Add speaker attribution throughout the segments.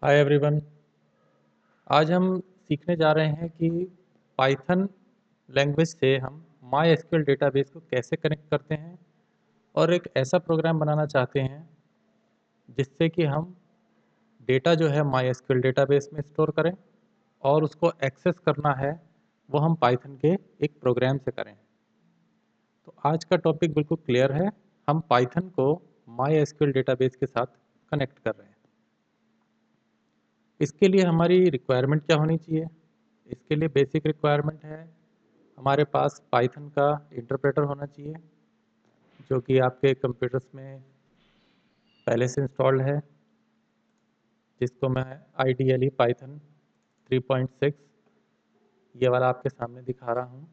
Speaker 1: Hi everyone. आज हम सीखने जा रहे हैं कि पाइथन लैंग्वेज से हम माई एसक्यूएल डेटाबेस को कैसे कनेक्ट करते हैं और एक ऐसा प्रोग्राम बनाना चाहते हैं जिससे कि हम डेटा जो है माई एसक्यूएल डेटाबेस में स्टोर करें और उसको एक्सेस करना है वो हम पाइथन के एक प्रोग्राम से करें। तो आज का टॉपिक बिल्कुल क्लियर है। हम पाइथन को माई एसक्यूएल डेटाबेस के साथ कनेक्ट कर रहे हैं। इसके लिए हमारी रिक्वायरमेंट क्या होनी चाहिए? इसके लिए बेसिक रिक्वायरमेंट है, हमारे पास पाइथन का इंटरप्रेटर होना चाहिए जो कि आपके कंप्यूटर्स में पहले से इंस्टॉल्ड है, जिसको मैं आइडियली पाइथन 3.6 ये वाला आपके सामने दिखा रहा हूँ।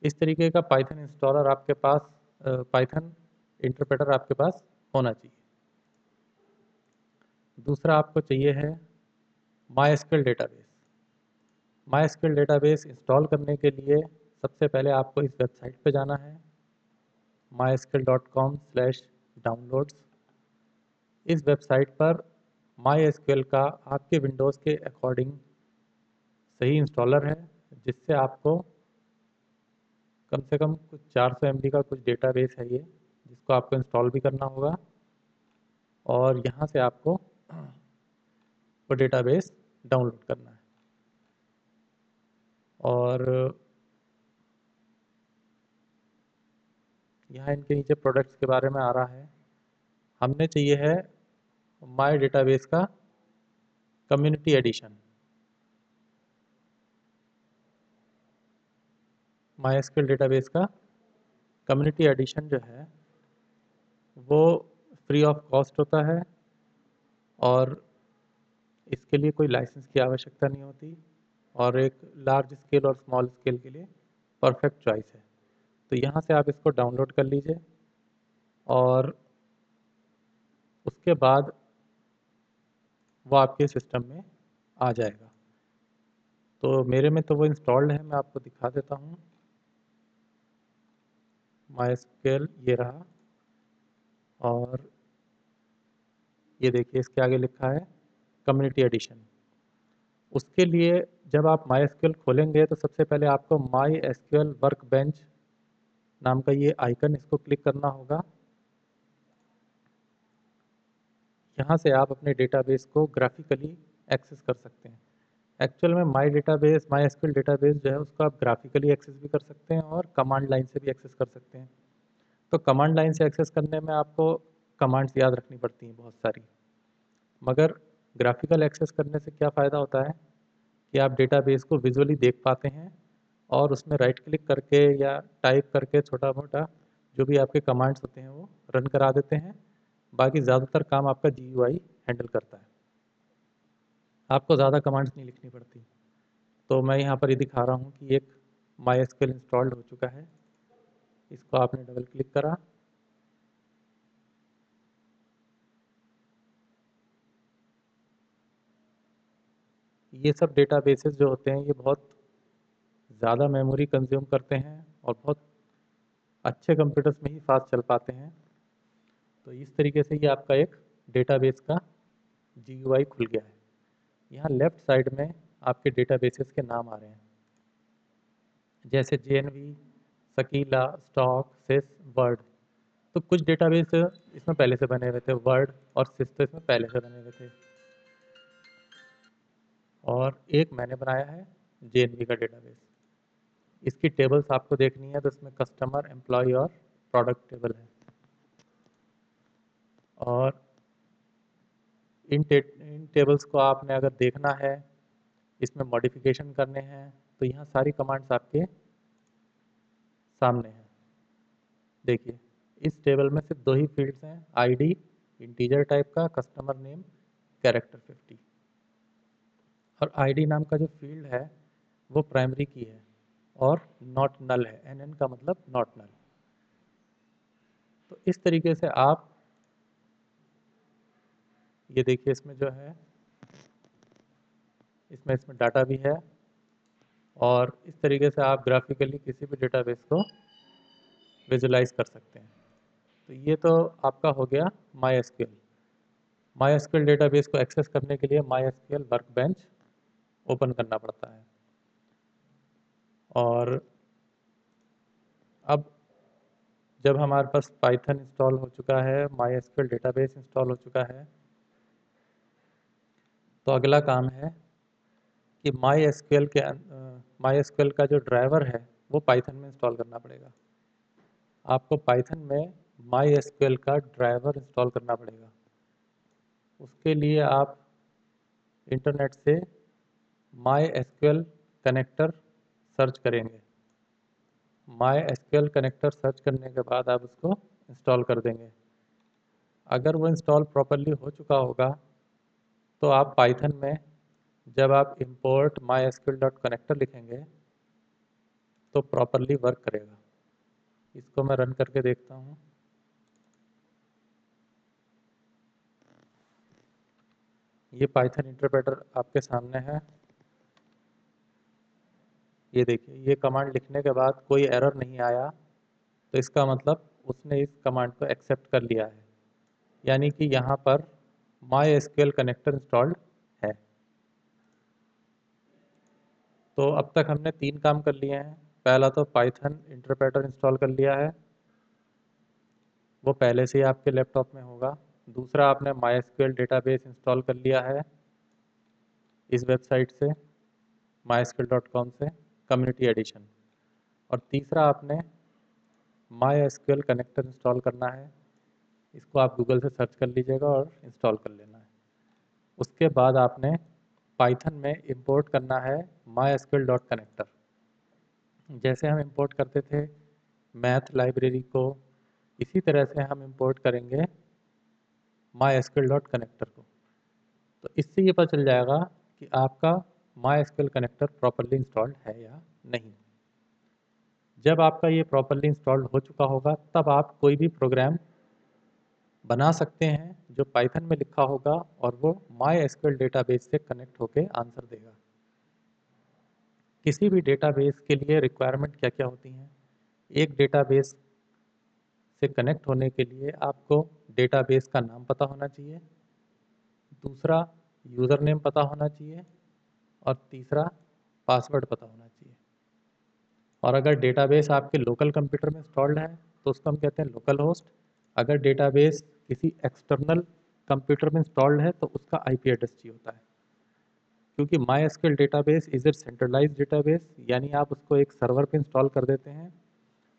Speaker 1: इस तरीके का पाइथन इंस्टॉलर आपके पास, पाइथन इंटरप्रेटर आपके पास होना चाहिए। दूसरा आपको चाहिए है माई डेटाबेस। माई डेटाबेस इंस्टॉल करने के लिए सबसे पहले आपको इस वेबसाइट पे जाना है mysql.com/downloads। इस वेबसाइट पर MySQL का आपके विंडोज़ के अकॉर्डिंग सही इंस्टॉलर है, जिससे आपको कम से कम कुछ 400 MB का कुछ डेटाबेस है ये, जिसको आपको इंस्टॉल भी करना होगा और यहाँ से आपको वो डेटाबेस डाउनलोड करना है। और यहाँ इनके नीचे प्रोडक्ट्स के बारे में आ रहा है। हमने चाहिए है माई डेटाबेस का कम्युनिटी एडिशन। MySQL डेटाबेस का कम्युनिटी एडिशन जो है वो फ्री ऑफ कॉस्ट होता है और इसके लिए कोई लाइसेंस की आवश्यकता नहीं होती और एक लार्ज स्केल और स्मॉल स्केल के लिए परफेक्ट चॉइस है। तो यहाँ से आप इसको डाउनलोड कर लीजिए और उसके बाद वो आपके सिस्टम में आ जाएगा। तो मेरे में तो वो इंस्टॉल्ड है, मैं आपको दिखा देता हूँ। MySQL ये रहा और ये देखिए इसके आगे लिखा है कम्युनिटी एडिशन। उसके लिए जब आप MySQL खोलेंगे तो सबसे पहले आपको MySQL वर्कबेंच नाम का ये आइकन, इसको क्लिक करना होगा। यहाँ से आप अपने डेटाबेस को ग्राफिकली एक्सेस कर सकते हैं। एक्चुअल में MySQL डेटाबेस जो है उसको आप ग्राफिकली एक्सेस भी कर सकते हैं और कमांड लाइन से भी एक्सेस कर सकते हैं। तो कमांड लाइन से एक्सेस करने में आपको कमांड्स याद रखनी पड़ती हैं बहुत सारी, मगर ग्राफिकल एक्सेस करने से क्या फ़ायदा होता है कि आप डेटाबेस को विजुअली देख पाते हैं और उसमें राइट क्लिक करके या टाइप करके छोटा मोटा जो भी आपके कमांड्स होते हैं वो रन करा देते हैं। बाकी ज़्यादातर काम आपका GUI हैंडल करता है, आपको ज़्यादा कमांड्स नहीं लिखनी पड़ती। तो मैं यहाँ पर ये दिखा रहा हूँ कि एक MySQL इंस्टॉल्ड हो चुका है। इसको आपने डबल क्लिक करा, ये सब डेटाबेसेस जो होते हैं ये बहुत ज़्यादा मेमोरी कंज्यूम करते हैं और बहुत अच्छे कंप्यूटर्स में ही फास्ट चल पाते हैं। तो इस तरीके से ये आपका एक डेटाबेस का GUI खुल गया है। यहाँ लेफ्ट साइड में आपके डेटाबेसेस के नाम आ रहे हैं, जैसे JNV, सकीला, स्टॉक, सिस, वर्ड। तो कुछ डेटाबेस इसमें पहले से बने हुए थे, वर्ड और सिस तो इसमें पहले से बने हुए थे। और एक मैंने बनाया है JNV का डेटाबेस। इसकी टेबल्स आपको देखनी है तो इसमें कस्टमर, एम्प्लॉय और प्रोडक्ट टेबल है। और इन टेबल्स को आपने अगर देखना है, इसमें मॉडिफिकेशन करने हैं, तो यहाँ सारी कमांड्स आपके सामने हैं। देखिए इस टेबल में सिर्फ दो ही फील्ड्स हैं, आईडी इंटीजर टाइप का, कस्टमर नेम कैरेक्टर 50। और आईडी नाम का जो फील्ड है वो प्राइमरी की है और नॉट नल है, NN का मतलब नॉट नल। तो इस तरीके से आप ये देखिए इसमें जो है इसमें डाटा भी है और इस तरीके से आप ग्राफिकली किसी भी डेटाबेस को विजुलाइज कर सकते हैं। तो ये तो आपका हो गया MySQL। MySQL डेटाबेस को एक्सेस करने के लिए MySQL वर्कबेंच ओपन करना पड़ता है। और अब जब हमारे पास पाइथन इंस्टॉल हो चुका है, MySQL डेटाबेस इंस्टॉल हो चुका है, तो अगला काम है कि MySQL का जो ड्राइवर है वो पाइथन में इंस्टॉल करना पड़ेगा। आपको पाइथन में MySQL का ड्राइवर इंस्टॉल करना पड़ेगा। उसके लिए आप इंटरनेट से MySQL कनेक्टर सर्च करेंगे। MySQL कनेक्टर सर्च करने के बाद आप उसको इंस्टॉल कर देंगे। अगर वो इंस्टॉल प्रॉपरली हो चुका होगा तो आप पाइथन में जब आप import mysql.connector लिखेंगे तो प्रॉपरली वर्क करेगा। इसको मैं रन करके देखता हूँ। ये पाइथन इंटरप्रेटर आपके सामने है। ये देखिए, ये कमांड लिखने के बाद कोई एरर नहीं आया, तो इसका मतलब उसने इस कमांड को एक्सेप्ट कर लिया है, यानी कि यहाँ पर MySQL कनेक्टर इंस्टॉल्ड है। तो अब तक हमने 3 काम कर लिए हैं। पहला तो पाइथन इंटरप्रेटर इंस्टॉल कर लिया है, वो पहले से ही आपके लैपटॉप में होगा। दूसरा, आपने MySQL डेटाबेस इंस्टॉल कर लिया है इस वेबसाइट से, mysql.com से, कम्युनिटी एडिशन। और तीसरा, आपने MySQL कनेक्टर इंस्टॉल करना है। इसको आप गूगल से सर्च कर लीजिएगा और इंस्टॉल कर लेना है। उसके बाद आपने पाइथन में इंपोर्ट करना है mysql.connector। जैसे हम इंपोर्ट करते थे मैथ लाइब्रेरी को, इसी तरह से हम इंपोर्ट करेंगे mysql.connector को। तो इससे ये पता चल जाएगा कि आपका MySQL कनेक्टर प्रॉपरली इंस्टॉल्ड है या नहीं। जब आपका ये प्रॉपरली इंस्टॉल्ड हो चुका होगा तब आप कोई भी प्रोग्राम बना सकते हैं जो पाइथन में लिखा होगा और वो MySQL डेटाबेस से कनेक्ट होके आंसर देगा। किसी भी डेटाबेस के लिए रिक्वायरमेंट क्या क्या होती हैं? एक डेटाबेस से कनेक्ट होने के लिए आपको डेटाबेस का नाम पता होना चाहिए, दूसरा यूज़र नेम पता होना चाहिए, और तीसरा पासवर्ड पता होना चाहिए। और अगर डेटाबेस आपके लोकल कंप्यूटर में इंस्टॉल्ड है तो उसको हम कहते हैं लोकल होस्ट। अगर डेटाबेस किसी एक्सटर्नल कंप्यूटर में इंस्टॉल्ड है तो उसका आईपी एड्रेस चाहिए होता है। क्योंकि MySQL database is a centralised database, यानी आप उसको एक सर्वर पे इंस्टॉल कर देते हैं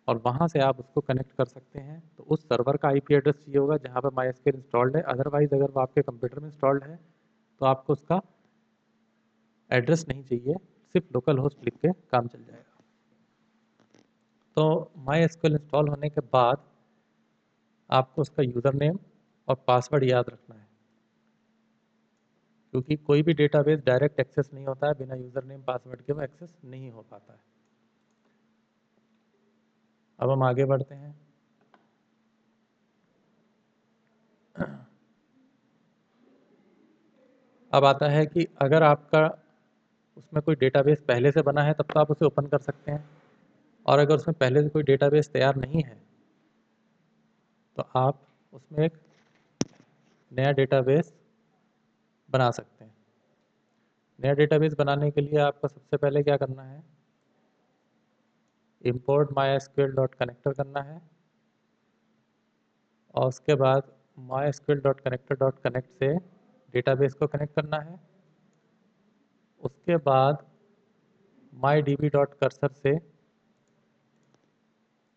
Speaker 1: और वहाँ से आप उसको कनेक्ट कर सकते हैं। तो उस सर्वर का आईपी एड्रेस चाहिए होगा जहाँ पर MySQL इंस्टॉल्ड है। अदरवाइज अगर वो आपके कंप्यूटर में इंस्टॉल्ड है तो आपको उसका एड्रेस नहीं चाहिए, सिर्फ लोकल होस्ट लिख के काम चल जाएगा। तो MySQL इंस्टॉल होने के बाद आपको उसका यूज़र नेम और पासवर्ड याद रखना है, क्योंकि कोई भी डेटाबेस डायरेक्ट एक्सेस नहीं होता है, बिना यूज़र नेम पासवर्ड के वो एक्सेस नहीं हो पाता है। अब हम आगे बढ़ते हैं। अब आता है कि अगर आपका उसमें कोई डेटाबेस पहले से बना है तब तो आप उसे ओपन कर सकते हैं, और अगर उसमें पहले से कोई डेटाबेस तैयार नहीं है तो आप उसमें एक नया डेटाबेस बना सकते हैं। नया डेटाबेस बनाने के लिए आपको सबसे पहले क्या करना है, import mysql.connector करना है, और उसके बाद mysql.connector.connect से डेटाबेस को कनेक्ट करना है। उसके बाद mydb.cursor से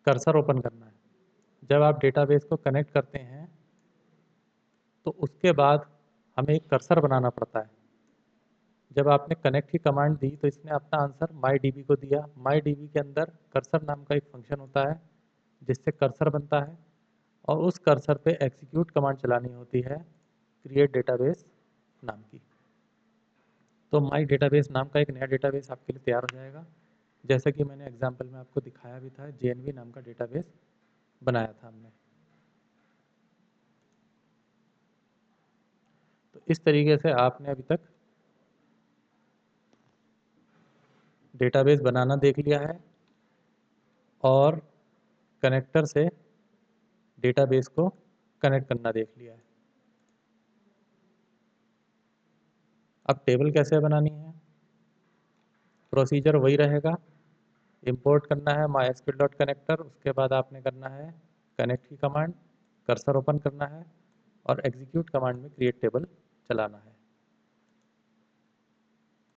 Speaker 1: कर्सर ओपन करना है। जब आप डेटाबेस को कनेक्ट करते हैं तो उसके बाद हमें एक कर्सर बनाना पड़ता है। जब आपने कनेक्ट की कमांड दी तो इसने अपना आंसर mydb को दिया। mydb के अंदर कर्सर नाम का एक फंक्शन होता है जिससे कर्सर बनता है, और उस कर्सर पे एग्जीक्यूट कमांड चलानी होती है क्रिएट डेटाबेस नाम की। तो माई डेटाबेस नाम का एक नया डेटाबेस आपके लिए तैयार हो जाएगा, जैसा कि मैंने एग्जाम्पल में आपको दिखाया भी था। JNV नाम का डेटाबेस बनाया था हमने। तो इस तरीके से आपने अभी तक डेटाबेस बनाना देख लिया है और कनेक्टर से डेटाबेस को कनेक्ट करना देख लिया है। अब टेबल कैसे बनानी है? प्रोसीजर वही रहेगा, इंपोर्ट करना है mysql डॉट कनेक्टर, उसके बाद आपने करना है कनेक्ट की कमांड, कर्सर ओपन करना है और एग्जीक्यूट कमांड में क्रिएट टेबल चलाना है।